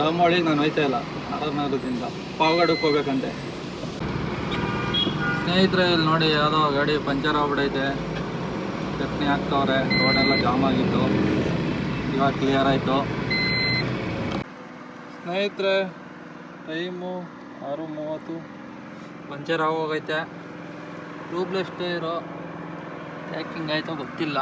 ರಾಮೋಳಿಗೆ ನಾನು ಹೋಯ್ತಾ ಇಲ್ಲ. ಆರ್ನಗರದಿಂದ ಪಾವಗಡಕ್ಕೆ ಹೋಗ್ಬೇಕಂತೆ. ಸ್ನೇಹಿತರೆ, ಇಲ್ಲಿ ನೋಡಿ ಯಾವುದೋ ಗಾಡಿ ಪಂಚರ್ ಆಗ್ಬಿಟ್ಟೈತೆ. ಚಟ್ನಿ ಹಾಕ್ತವ್ರೆ. ರೋಡೆಲ್ಲ ಜಾಮ್ ಆಗಿತ್ತು, ಇವಾಗ ಕ್ಲಿಯರ್ ಆಯಿತು. ಸ್ನೇಹಿತರೆ, ಟೈಮು 6:30. ಪಂಚರ್ ಆಗೋಗೈತೆ. ಟ್ಯೂಬ್ಲೆಸ್ ಟೈರು ಯಾಕೆ ಹಿಂಗಾಯ್ತೋ ಗೊತ್ತಿಲ್ಲ.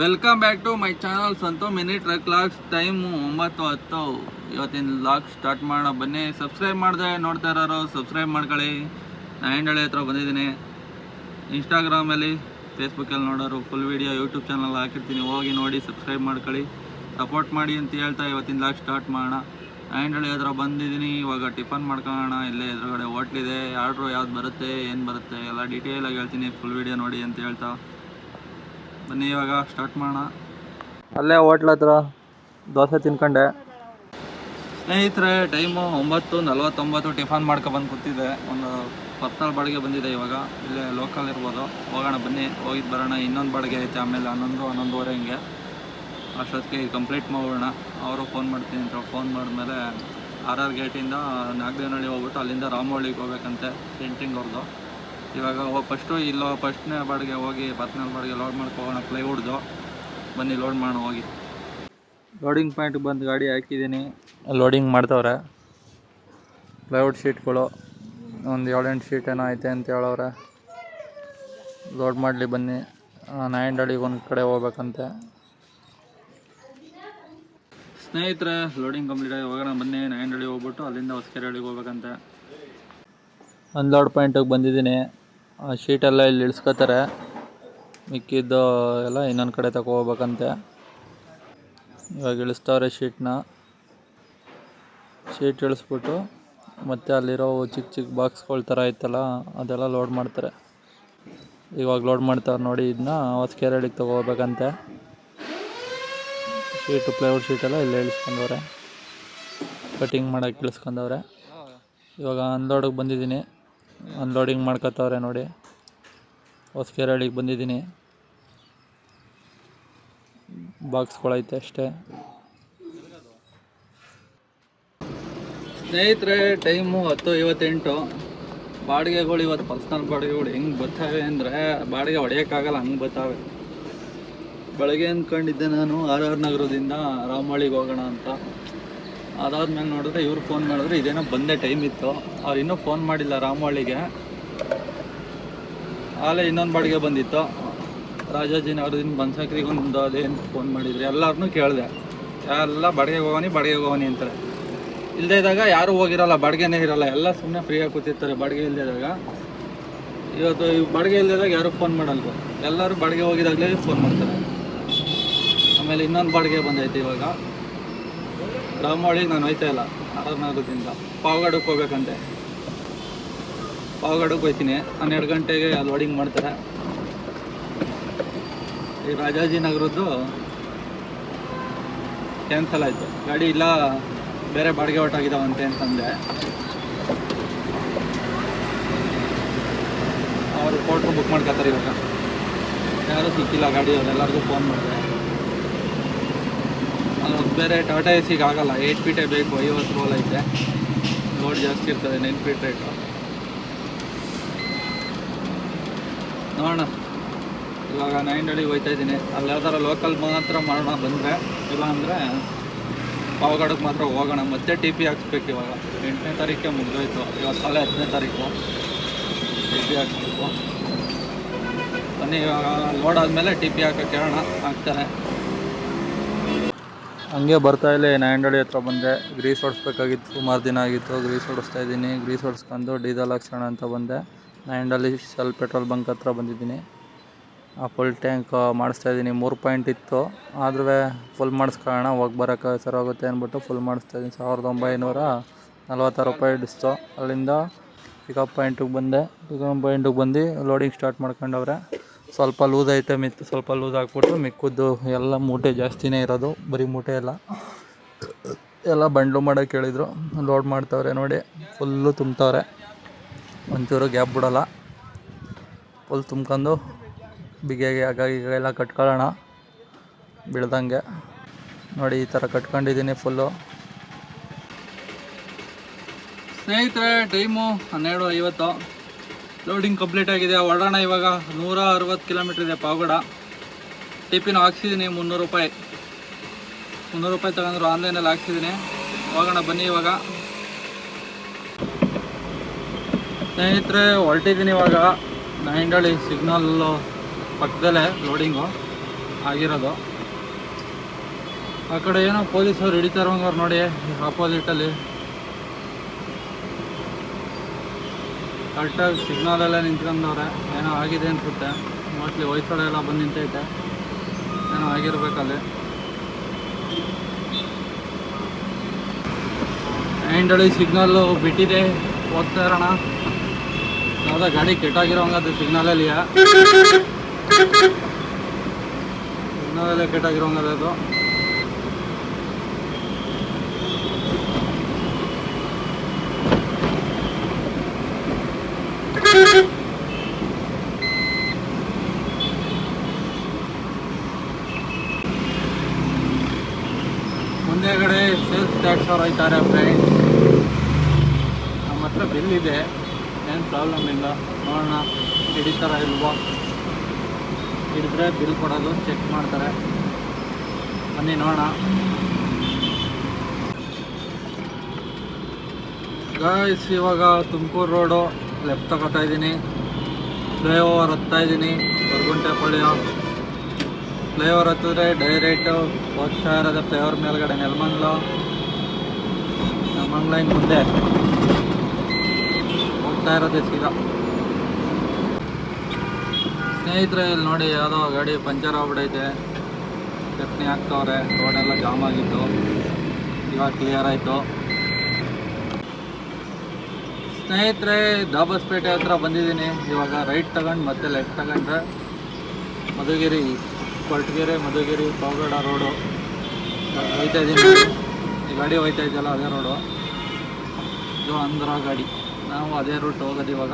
Welcome back to my channel Santhu mini truck logs. Time 9:10. ಇವತ್ತಿನ ಲಾಗ್ ಸ್ಟಾರ್ಟ್ ಮಾಡೋಣ ಬನ್ನಿ. ಸಬ್ಸ್ಕ್ರೈಬ್ ಮಾಡಿದೆ ನೋಡ್ತಾ ಇರೋರು ಸಬ್ಸ್ಕ್ರೈಬ್ ಮಾಡ್ಕೊಳ್ಳಿ. ನಾಯಿಂಡಳ್ಳಿ ಹತ್ರ ಬಂದಿದ್ದೀನಿ. ಇನ್ಸ್ಟಾಗ್ರಾಮಲ್ಲಿ ಫೇಸ್ಬುಕ್ಕಲ್ಲಿ ನೋಡೋರು ಫುಲ್ ವೀಡಿಯೋ ಯೂಟ್ಯೂಬ್ ಚಾನಲ್ ಹಾಕಿರ್ತೀನಿ, ಹೋಗಿ ನೋಡಿ ಸಬ್ಸ್ಕ್ರೈಬ್ ಮಾಡ್ಕೊಳ್ಳಿ, ಸಪೋರ್ಟ್ ಮಾಡಿ ಅಂತ ಹೇಳ್ತಾ ಇವತ್ತಿನ ಲಾಗ್ ಸ್ಟಾರ್ಟ್ ಮಾಡೋಣ. ನಾಯಿಂಡಳ್ಳಿ ಹತ್ರ ಬಂದಿದ್ದೀನಿ. ಇವಾಗ ಟಿಫನ್ ಮಾಡ್ಕೊಳ್ಳೋಣ. ಇಲ್ಲೇ ಎದುರುಗಡೆ ಹೋಟ್ಲಿದೆ. ಆರ್ಡ್ರು ಯಾವ್ದು ಬರುತ್ತೆ, ಏನು ಬರುತ್ತೆ ಎಲ್ಲ ಡೀಟೇಲಾಗಿ ಹೇಳ್ತೀನಿ, ಫುಲ್ ವೀಡಿಯೋ ನೋಡಿ ಅಂತ ಹೇಳ್ತಾ ಬನ್ನಿ ಇವಾಗ ಸ್ಟಾರ್ಟ್ ಮಾಡೋಣ. ಅಲ್ಲೇ ಹೋಟ್ಲ ಹತ್ರ ದೋಸೆ ತಿನ್ಕೊಂಡೆ. ಸ್ನೇಹಿತರೆ, ಟೈಮು 9:49. ಟಿಫನ್ ಮಾಡ್ಕೊಬಂದು ಕೂತಿದ್ದೆ. ಒಂದು ಪರ್ಸನಲ್ ಬಾಡಿಗೆ ಬಂದಿದೆ. ಇವಾಗ ಇಲ್ಲೇ ಲೋಕಲ್ ಇರ್ಬೋದು. ಹೋಗೋಣ ಬನ್ನಿ, ಹೋಗಿದ್ದು ಬರೋಣ. ಇನ್ನೊಂದು ಬಾಡಿಗೆ ಐತೆ, ಆಮೇಲೆ 11:30 ಹಿಂಗೆ. ಅಷ್ಟೊತ್ತಿಗೆ ಕಂಪ್ಲೀಟ್ ಮಾಡೋಣ. ಅವರು ಫೋನ್ ಮಾಡ್ತೀನಿ ಅಂತ ಫೋನ್ ಮಾಡಿದ್ಮೇಲೆ RR ಗೇಟಿಂದ ನಾಗದೇವನಹಳ್ಳಿ ಹೋಗ್ಬಿಟ್ಟು ಅಲ್ಲಿಂದ ರಾಮೋಳಿಗೆ ಹೋಗ್ಬೇಕಂತೆ, ಸೆಂಟ್ರಿಂಗ್ ಅವ್ರದ್ದು. ಇವಾಗ ಫಸ್ಟ್ನೇ ಬಾಡಿಗೆ ಹೋಗಿ ಪರ್ಸನಲ್ ಬಾಡಿಗೆ ಲೋಡ್ ಮಾಡ್ಕೋಗೋಣ. ಪ್ಲೈವುಡ್ದು ಬನ್ನಿ ಲೋಡ್ ಮಾಡೋಣ ಹೋಗಿ. ಲೋಡಿಂಗ್ ಪಾಯಿಂಟ್ಗೆ ಬಂದು ಗಾಡಿ ಹಾಕಿದ್ದೀನಿ. ಲೋಡಿಂಗ್ ಮಾಡ್ತವ್ರೆ. ಪ್ಲೈವುಡ್ ಶೀಟ್ಗಳು ಒಂದು 7-8 ಶೀಟ್ ಏನೋ ಐತೆ ಅಂತ ಹೇಳವ್ರೆ. ಲೋಡ್ ಮಾಡಲಿ ಬನ್ನಿ. ನಾಯಿಂಡಳ್ಳಿಗೆ ಒಂದು ಕಡೆ ಹೋಗ್ಬೇಕಂತೆ. ಸ್ನೇಹಿತರೆ, ಲೋಡಿಂಗ್ ಕಂಪ್ಲೀಟ್ ಆಗಿ ಹೋಗೋಣ ಬನ್ನಿ. ನಾಯಿಂಡಳ್ಳಿ ಹೋಗ್ಬಿಟ್ಟು ಅಲ್ಲಿಂದ ಹೊಸಕೆರೆಹಳ್ಳಿಗೆ ಹೋಗ್ಬೇಕಂತೆ. ಅನ್ಲೋಡ್ ಪಾಯಿಂಟಿಗೆ ಬಂದಿದ್ದೀನಿ. ಆ ಶೀಟೆಲ್ಲ ಇಲ್ಲಿ ಇಳಿಸ್ಕೋತಾರೆ. ಮಿಕ್ಕಿದ್ದು ಎಲ್ಲ ಇನ್ನೊಂದು ಕಡೆ ಹೋಗ್ಬೇಕಂತೆ. ಇವಾಗ ಇಳಿಸ್ತವ್ರೆ ಶೀಟ್ ಇಳಿಸ್ಬಿಟ್ಟು ಮತ್ತು ಅಲ್ಲಿರೋ ಚಿಕ್ಕ ಚಿಕ್ಕ ಬಾಕ್ಸ್ಗಳ ಥರ ಐತಲ್ಲ ಅದೆಲ್ಲ ಲೋಡ್ ಮಾಡ್ತಾರೆ. ಇವಾಗ ಲೋಡ್ ಮಾಡ್ತಾರೆ ನೋಡಿ. ಇದನ್ನ ಹೊಸಕೆರೆಹಳ್ಳಿಗೆ ಹೋಗ್ಬೇಕಂತೆ. ಪ್ಲೈವುಡ್ ಶೀಟೆಲ್ಲ ಇಲ್ಲೇ ಇಳಿಸ್ಕೊಂಡವ್ರೆ. ಕಟಿಂಗ್ ಮಾಡೋಕ್ಕೆ ಇಳಿಸ್ಕೊಂಡವ್ರೆ. ಇವಾಗ ಅನ್ಲೋಡಿಗೆ ಬಂದಿದ್ದೀನಿ. ಅನ್ಲೋಡಿಂಗ್ ಮಾಡ್ಕೊತವ್ರೆ ನೋಡಿ. ಹೊಸಕೆರೆಹಳ್ಳಿಗೆ ಬಂದಿದ್ದೀನಿ. ಬಾಕ್ಸ್ಗಳೈತೆ ಅಷ್ಟೇ. ಸ್ನೇಹಿತರೆ, ಟೈಮು 10:58. ಬಾಡಿಗೆಗಳು ಇವತ್ತು ಪರ್ಸ್ನಲ್ ಬಾಡಿಗೆಗಳು ಹೆಂಗೆ ಬರ್ತವೆ ಅಂದರೆ ಬಾಡಿಗೆ ಹೊಡೆಯೋಕ್ಕಾಗಲ್ಲ, ಹಂಗೆ ಬರ್ತಾವೆ. ಬೆಳಗ್ಗೆ ಅಂದ್ಕೊಂಡಿದ್ದೆ ನಾನು RR ನಗರದಿಂದ ರಾಮೋಳಿಗೆ ಹೋಗೋಣ ಅಂತ. ಅದಾದ್ಮೇಲೆ ನೋಡಿದ್ರೆ ಇವ್ರು ಫೋನ್ ಮಾಡಿದ್ರೆ ಇದೇನೋ ಬಂದೇ ಟೈಮ್ ಇತ್ತು. ಅವ್ರು ಇನ್ನೂ ಫೋನ್ ಮಾಡಿಲ್ಲ ರಾಮೋಳಿಗೆ. ಆಲೇ ಇನ್ನೊಂದು ಬಾಡಿಗೆ ಬಂದಿತ್ತು. ರಾಜಾಜಿನಗರದಿಂದ ಬನ್ಸಕ್ರಿಗೆ ಒಂದು ಅದೇನು ಫೋನ್ ಮಾಡಿದ್ರು. ಎಲ್ಲರನ್ನೂ ಕೇಳಿದೆ, ಎಲ್ಲ ಬಾಡಿಗೆಗೆ ಹೋಗೋನಿ ಅಂತಾರೆ. ಇಲ್ಲದೇ ಇದ್ದಾಗ ಯಾರೂ ಹೋಗಿರಲ್ಲ, ಬಾಡಿಗೆನೇ ಇರೋಲ್ಲ, ಎಲ್ಲ ಸುಮ್ಮನೆ ಫ್ರೀಯಾಗಿ ಕೂತಿರ್ತಾರೆ ಬಾಡಿಗೆ ಇಲ್ಲದೇ ಇದ್ದಾಗ. ಇವತ್ತು ಬಾಡಿಗೆ ಇಲ್ಲದಾಗ ಯಾರು ಫೋನ್ ಮಾಡಲ್ವ, ಎಲ್ಲರೂ ಬಾಡಿಗೆ ಹೋಗಿದಾಗಲೇ ಫೋನ್ ಮಾಡ್ತಾರೆ. ಆಮೇಲೆ ಇನ್ನೊಂದು ಬಾಡಿಗೆ ಬಂದೈತೆ. ಇವಾಗ ರಾಮೋಳಿಗೆ ನಾನು ಹೋಯ್ತಾ ಇಲ್ಲ. RR ನಗರದಿಂದ ಪಾವಗಡಕ್ಕೆ ಹೋಗ್ಬೇಕಂತೆ. ಪಾವಗಡಕ್ಕೆ ಹೋಗ್ತೀನಿ. 12 ಗಂಟೆಗೆ ಲೋಡಿಂಗ್ ಮಾಡ್ತಾರೆ. ಈ ರಾಜಾಜಿನಗರದ್ದು ಕ್ಯಾನ್ಸಲ್ ಆಯಿತು. ಗಾಡಿ ಇಲ್ಲ, ಬೇರೆ ಬಾಡಿಗೆ ಹೊರಟಾಗಿದ್ದಾವಂತೆ ಅಂತಂದೆ. ಅವರು ಕೋರ್ಟ್ರು ಬುಕ್ ಮಾಡ್ಕೊತಾರೆ. ಇವಾಗ ಯಾರೂ ಸಿಕ್ಕಿಲ್ಲ ಗಾಡಿ. ಅವರೆಲ್ಲರಿಗೂ ಫೋನ್ ಮಾಡಿದೆ. ಅದು ಬೇರೆ ಟಾಟಾ ಎಸಿಗೆ ಆಗಲ್ಲ, 8 ಫೀಟೇ ಬೇಕು. 50 ರೋಲ್ ಐತೆ. ಲೋಡ್ ಜಾಸ್ತಿ ಇರ್ತದೆ, 9 ಫೀಟ್ ರೇಟು. ನೋಡೋಣ. ಇವಾಗ ನಾಯಿಂಡಳ್ಳಿಗೆ ಹೋಗ್ತಾ ಇದ್ದೀನಿ. ಅಲ್ಲಿ ಯಾವ್ದಾರ ಲೋಕಲ್ ಮಾತ್ರ ಮಾಡೋಣ ಬಂದರೆ, ಇಲ್ಲ ಅಂದರೆ ಪಾವಗಡಕ್ಕೆ ಮಾತ್ರ ಹೋಗೋಣ. ಮತ್ತೆ TP ಹಾಕ್ಸ್ಬೇಕು. ಇವಾಗ 8ನೇ ತಾರೀಕೆ ಮುಗಿದೋಯ್ತು. ಇವತ್ತು 10ನೇ ತಾರೀಕು TP ಹಾಕ್ಸ್ಬೇಕು. ಬನ್ನಿ ಇವಾಗ ಲೋಡ್ ಆದಮೇಲೆ TP ಹಾಕೋಕ್ಕೆ ಕೇಳೋಣ, ಹಾಕ್ತಾರೆ. ಹಂಗೆ ಬರ್ತಾ ಇಲ್ಲ. ನಾಯಿಂಡಳ್ಳಿ ಹತ್ರ ಬಂದೆ. ಗ್ರೀಸ್ ಹೊಡಿಸ್ಬೇಕಾಗಿತ್ತು, ಸುಮಾರು ದಿನ ಆಗಿತ್ತು. ಗ್ರೀಸ್ ಹೊಡಿಸ್ತಾ ಇದ್ದೀನಿ. ಗ್ರೀಸ್ ಹೊಡಿಸ್ಕೊಂಡು ಡೀಸೆಲ್ ಹಾಕ್ಸೋಣ ಅಂತ ಬಂದೆ. ನಾಯಿಂಡಳ್ಳಿ ಶೆಲ್ ಪೆಟ್ರೋಲ್ ಬಂಕ್ ಹತ್ರ ಬಂದಿದ್ದೀನಿ. Full tank ಮಾಡಿಸ್ತಾಯಿದ್ದೀನಿ. 3 ಪಾಯಿಂಟ್ ಇತ್ತು, ಆದ್ರೂ ಫುಲ್ ಮಾಡಿಸ್ಕೊಳ್ಳೋಣ, ಹೋಗಿ ಬರೋಕ್ಕೆ ಸರೋಗುತ್ತೆ ಅಂದ್ಬಿಟ್ಟು ಫುಲ್ ಮಾಡಿಸ್ತಾಯಿದ್ದೀನಿ. 1946 ರೂಪಾಯಿ ಹಿಡಿಸ್ತು. ಅಲ್ಲಿಂದ ಪಿಕಪ್ ಪಾಯಿಂಟಿಗೆ ಬಂದೆ. ಪಿಕಪ್ ಪಾಯಿಂಟಿಗೆ ಬಂದು ಲೋಡಿಂಗ್ ಸ್ಟಾರ್ಟ್ ಮಾಡ್ಕೊಂಡವ್ರೆ. ಸ್ವಲ್ಪ ಲೂಸ್ ಐಟಮ್ ಇತ್ತು, ಸ್ವಲ್ಪ ಲೂಸ್ ಹಾಕ್ಬಿಟ್ಟು ಮಿಕ್ಕಿದ್ದು ಎಲ್ಲ ಮೂಟೆ ಜಾಸ್ತಿನೇ ಇರೋದು, ಬರೀ ಮೂಟೆ ಎಲ್ಲ ಬಂಡ್ಲು ಮಾಡೋಕ್ಕೆ ಹೇಳಿದರು. ಲೋಡ್ ಮಾಡ್ತವ್ರೆ ನೋಡಿ. ಫುಲ್ಲು ತುಂಬ್ತವ್ರೆ, ಒಂಚೂರು ಗ್ಯಾಪ್ ಬಿಡೋಲ್ಲ. ಫುಲ್ ತುಂಬ್ಕೊಂಡು ಬಿಗಿಯಾಗಿ ಆಗ ಈಗ ಎಲ್ಲ ಕಟ್ಕೊಳ್ಳೋಣ. ಬೀಳ್ದಂಗೆ ನೋಡಿ. ಈ ಥರ ಕಟ್ಕೊಂಡಿದ್ದೀನಿ ಫುಲ್ಲು. ಸ್ನೇಹಿತರೆ, ಟೈಮು 12:50. ಲೋಡಿಂಗ್ ಕಂಪ್ಲೀಟ್ ಆಗಿದೆ. ಹೊರಡೋಣ ಇವಾಗ. 160 ಕಿಲೋಮೀಟ್ರ್ ಇದೆ ಪಾವಗಡ. ಟಿಪಿನ ಹಾಕ್ಸಿದ್ದೀನಿ 300 ರೂಪಾಯಿ. 300 ರೂಪಾಯಿ ತಗೊಂಡ್ರು, ಆನ್ಲೈನಲ್ಲಿ ಹಾಕ್ಸಿದ್ದೀನಿ. ಹೋಗೋಣ ಬನ್ನಿ ಇವಾಗ. ಸ್ನೇಹಿತರೆ, ಹೊರಟಿದ್ದೀನಿ ಇವಾಗ. ನಾಯಿಂಡಳ್ಳಿ ಸಿಗ್ನಲ್ಲು ಪಕ್ಕದಲ್ಲೇ ಲೋಡಿಂಗು ಆಗಿರೋದು. ಆ ಕಡೆ ಏನೋ ಪೊಲೀಸವ್ರು ಹಿಡಿತಾರಂಗವ್ರು ನೋಡಿ, ಆಪೋಸಿಟಲ್ಲಿ. ಕರೆಕ್ಟಾಗಿ ಸಿಗ್ನಲೆಲ್ಲ ನಿಂತ್ಕೊಂಡವ್ರೆ. ಏನೋ ಆಗಿದೆ ಅನ್ಸುತ್ತೆ. ಮೋಸ್ಟ್ಲಿ ಹೊಯ್ಸಳ ಎಲ್ಲ ಬಂದು ನಿಂತೈತೆ. ಏನೋ ಆಗಿರ್ಬೇಕಲ್ಲಿ. ನಾಯಿಂಡಳ್ಳಿ ಸಿಗ್ನಲ್ಲು ಬಿಟ್ಟಿದೆ, ಹೋಗ್ತಾ ಇರೋಣ. ಯಾವುದೋ ಗಾಡಿ ಕೆಟ್ಟಾಗಿರೋಂಗದು ಸಿಗ್ನಲಲ್ಲಿ. ಸಿಗ್ನಲಲ್ಲೇ ಕೆಟ್ಟಾಗಿರೋಂಗದು. ಮುಂದೆಗಡೆ ಸೇಲ್ಸ್ ಟ್ಯಾಕ್ಸ್ ಅವ್ರು ಹೋಯ್ತಾರೆ ಫ್ರೆಂಡ್. ನಮ್ಮ ಹತ್ರ ಬಿಲ್ ಇದೆ, ಏನು ಪ್ರಾಬ್ಲಮ್ ಇಲ್ಲ. ನೋಡೋಣ ಹಿಡಿತಾರ ಇಲ್ವೋ. ಹಿಡಿದ್ರೆ ಬಿಲ್ ಕೊಡೋದು, ಚೆಕ್ ಮಾಡ್ತಾರೆ. ಬನ್ನಿ ನೋಡೋಣ. ಗಾಯ್ಸ್, ಇವಾಗ ತುಮಕೂರು ರೋಡು ಲೆಫ್ಟ್ ತಗೋತಾ ಇದ್ದೀನಿ. ಫ್ಲೈಓವರ್ ಹತ್ತಾ ಇದ್ದೀನಿ. ಗೊರಗುಂಟೆಪಾಳ್ಯ ಫ್ಲೈಓವರ್ ಹತ್ತಿದ್ರೆ ಡೈರೆಕ್ಟು ಹೋಗ್ತಾ ಇರೋದು ಫ್ಲೈಓವರ್ ಮೇಲ್ಗಡೆ ನೆಲಮಂಗ್ಲ ಲೈನ್ ಮುಂದೆ ಹೋಗ್ತಾ ಇರೋದೇ ಸೀದಾ. ಸ್ನೇಹಿತರೆ, ಇಲ್ಲಿ ನೋಡಿ ಯಾವುದೋ ಗಾಡಿ ಪಂಚರ್ ಆಗ್ಬಿಟ್ಟೈತೆ. ಚಟ್ನಿ ಹಾಕ್ತವ್ರೆ. ರೋಡೆಲ್ಲ ಜಾಮ್ ಆಗಿತ್ತು, ಇವಾಗ ಕ್ಲಿಯರ್ ಆಯಿತು. ಸ್ನೇಹಿತರೆ, ದಾಬಸ್ಪೇಟೆ ಹತ್ರ ಬಂದಿದ್ದೀನಿ. ಇವಾಗ ರೈಟ್ ತಗೊಂಡು ಮತ್ತೆ ಲೆಫ್ಟ್ ತಗೊಂಡ್ರೆ ಮಧುಗಿರಿ, ಕೊರಟಗೆರೆ, ಮಧುಗಿರಿ, ಪಾವಗಡ ರೋಡು ಹೋಯ್ತಾ ಇದ್ದೀನಿ. ಈ ಗಾಡಿ ಹೋಯ್ತಾ ಇದೆಯಲ್ಲ ಅದೇ ರೋಡು. ಇದು ಆಂಧ್ರ ಗಾಡಿ. ನಾವು ಅದೇ ರೂಟ್ ಹೋಗೋದು ಇವಾಗ.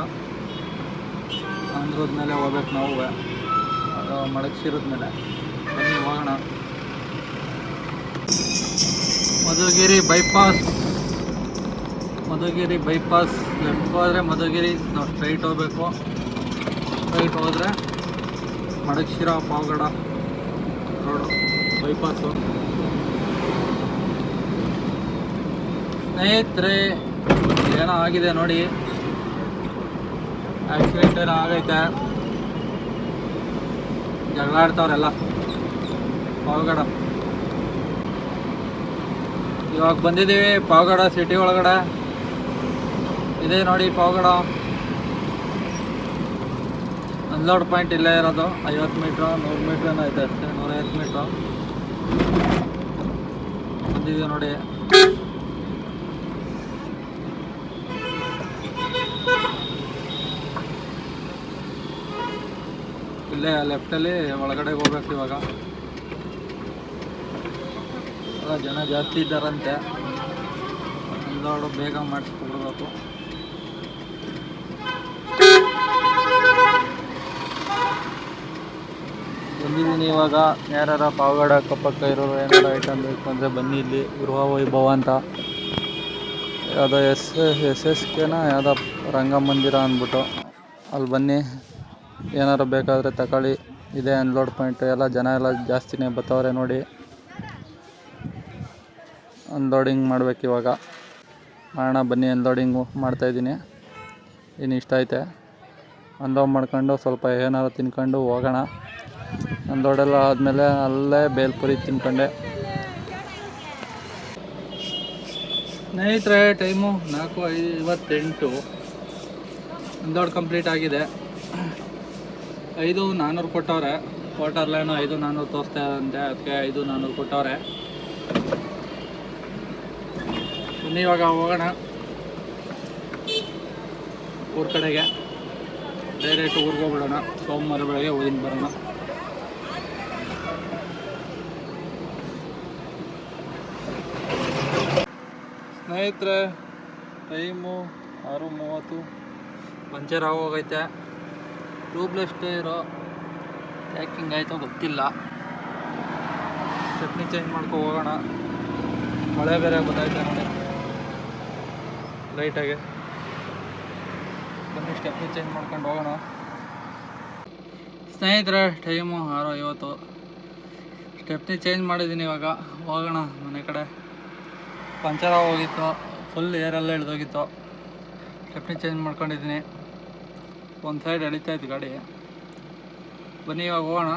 ಆಂಧ್ರದ ಮೇಲೆ ಹೋಗ್ಬೇಕು ನಾವು, ಅದು ಮಡಗ್ಸಿರೋದ ಮೇಲೆ. ಬನ್ನಿ ಹೋಗೋಣ. ಮಧುಗಿರಿ ಬೈಪಾಸ್ ಲೆಫ್ಟ್ ಹೋದರೆ ಮಧುಗಿರಿ. ನಾವು ಸ್ಟ್ರೈಟ್ ಹೋಗ್ಬೇಕು. ಸ್ಟ್ರೈಟ್ ಹೋದರೆ ಮಡಗ್ಸಿರ ಪಾವಗಡ ರೋಡು ಬೈಪಾಸು. ಸ್ನೇಹಿತರೆ, ಏನೋ ಆಗಿದೆ ನೋಡಿ. ಆಕ್ಸಿಡೆಂಟ್ ಏನೋ ಆಗೈತೆ. ಜಗಳ ಆಡ್ತವ್ರೆಲ್ಲ ಪಾವಗಡ. ಇವಾಗ ಬಂದಿದ್ದೀವಿ ಪಾವಗಡ ಸಿಟಿ ಒಳಗಡೆ. ಇದೇ ನೋಡಿ ಪಾವಗಡ. ಅನ್ಲೋಡ್ ಪಾಯಿಂಟ್ ಇಲ್ಲೇ ಇರೋದು. 50 ಮೀಟ್ರು 100 ಮೀಟ್ರ್ ಐತೆ ಅಷ್ಟೇ. 150 ಮೀಟ್ರು ಬಂದಿದ್ದೀವಿ ನೋಡಿ. ಇಲ್ಲೇ ಲೆಫ್ಟಲ್ಲಿ ಒಳಗಡೆ ಹೋಗ್ಬೇಕು ಇವಾಗ. ಜನ ಜಾಸ್ತಿ ಇದ್ದಾರಂತೆ. ಅನ್ಲೋಡು ಬೇಗ ಮಾಡಿಸ್ಕೊಡ್ಬೇಕು. ಬಂದಿದ್ದೀನಿ ಇವಾಗ. ಯಾರು ಪಾವಗಡ ಅಕ್ಕಪಕ್ಕ ಇರೋರು ಏನಾರು ಐಟಮ್ ಬೇಕು ಅಂದರೆ ಬನ್ನಿ. ಇಲ್ಲಿ ಗೃಹ ವೈಭವ ಅಂತ ಯಾವುದೋ SSKನ ಯಾವುದೋ ರಂಗಮಂದಿರ ಅಂದ್ಬಿಟ್ಟು ಅಲ್ಲಿ ಬನ್ನಿ. ಏನಾರು ಬೇಕಾದರೆ ತಗೊಳ್ಳಿ. ಇದೇ ಅನ್ಲೋಡ್ ಪಾಯಿಂಟ್. ಎಲ್ಲ ಜನ ಎಲ್ಲ ಜಾಸ್ತಿನೇ ಬರ್ತವ್ರೆ ನೋಡಿ. ಅನ್ಲೋಡಿಂಗ್ ಮಾಡ್ಬೇಕು ಇವಾಗ. ಮಾಡೋಣ ಬನ್ನಿ. ಅನ್ಲೋಡಿಂಗು ಮಾಡ್ತಾಯಿದ್ದೀನಿ. ಇನ್ನು ಇಷ್ಟ ಐತೆ. ಅನ್ಲೋಡ್ ಮಾಡ್ಕೊಂಡು ಸ್ವಲ್ಪ ಏನಾರು ತಿನ್ಕೊಂಡು ಹೋಗೋಣ. ಅನ್ಲೋಡೆಲ್ಲ ಆದಮೇಲೆ ಅಲ್ಲೇ ಬೇಲ್ಪುರಿ ತಿನ್ಕೊಂಡೆ. ಸ್ನೇಹಿತರೆ, ಟೈಮು 4:58. ಅನ್ಲೋಡ್ ಕಂಪ್ಲೀಟ್ ಆಗಿದೆ. 5,400 ಕೊಟ್ಟವ್ರೆ. ಕ್ವಾರ್ಟರ್ಲೇನೋ 5,400 ತೋರಿಸ್ತಾ ಇದ್ದಂತೆ, ಅದಕ್ಕೆ 5,400 ಕೊಟ್ಟವ್ರೆ. ಬನ್ನಿ ಇವಾಗ ಹೋಗೋಣ ಊರ ಕಡೆಗೆ. ಡೈರೆಕ್ಟ್ ಊರಿಗೆ ಹೋಗ್ಬಿಡೋಣ. ಸೋಮವಾರ ಬೆಳಗ್ಗೆ ಹೋಗಿನ ಬರೋಣ. ಸ್ನೇಹಿತರೆ, ಟೈಮು 6:30. ಪಂಚರ್ ಆಗೋಗೈತೆ. Tubeless tyre. ಪ್ಯಾಕಿಂಗ್ ಆಯಿತೋ ಗೊತ್ತಿಲ್ಲ. ಸ್ಟೆಪ್ನಿ ಚೇಂಜ್ ಮಾಡ್ಕೊ ಹೋಗೋಣ. ಮಳೆ ಬೇರೆ ಗೊತ್ತಾಯ್ತು ನೋಡಿ ಲೈಟಾಗಿ. ಬನ್ನಿ ಸ್ಟೆಪ್ನಿ ಚೇಂಜ್ ಮಾಡ್ಕೊಂಡು ಹೋಗೋಣ. ಸ್ನೇಹಿತರೆ ಟೈಮು 6:50. ಸ್ಟೆಪ್ನಿ ಚೇಂಜ್ ಮಾಡಿದ್ದೀನಿ. ಇವಾಗ ಹೋಗೋಣ ಮನೆ ಕಡೆ. ಪಂಚರ್ ಹೋಗಿತ್ತು, ಫುಲ್ ಏರೆಲ್ಲ ಇಳಿದೋಗಿತ್ತು. ಸ್ಟೆಪ್ನಿ ಚೇಂಜ್ ಮಾಡ್ಕೊಂಡಿದ್ದೀನಿ. ಒಂದು ಸೈಡ್ ಎಳಿತಾಯಿತ್ತು ಗಾಡಿ. ಬನ್ನಿ ಇವಾಗ ಹೋಗೋಣ.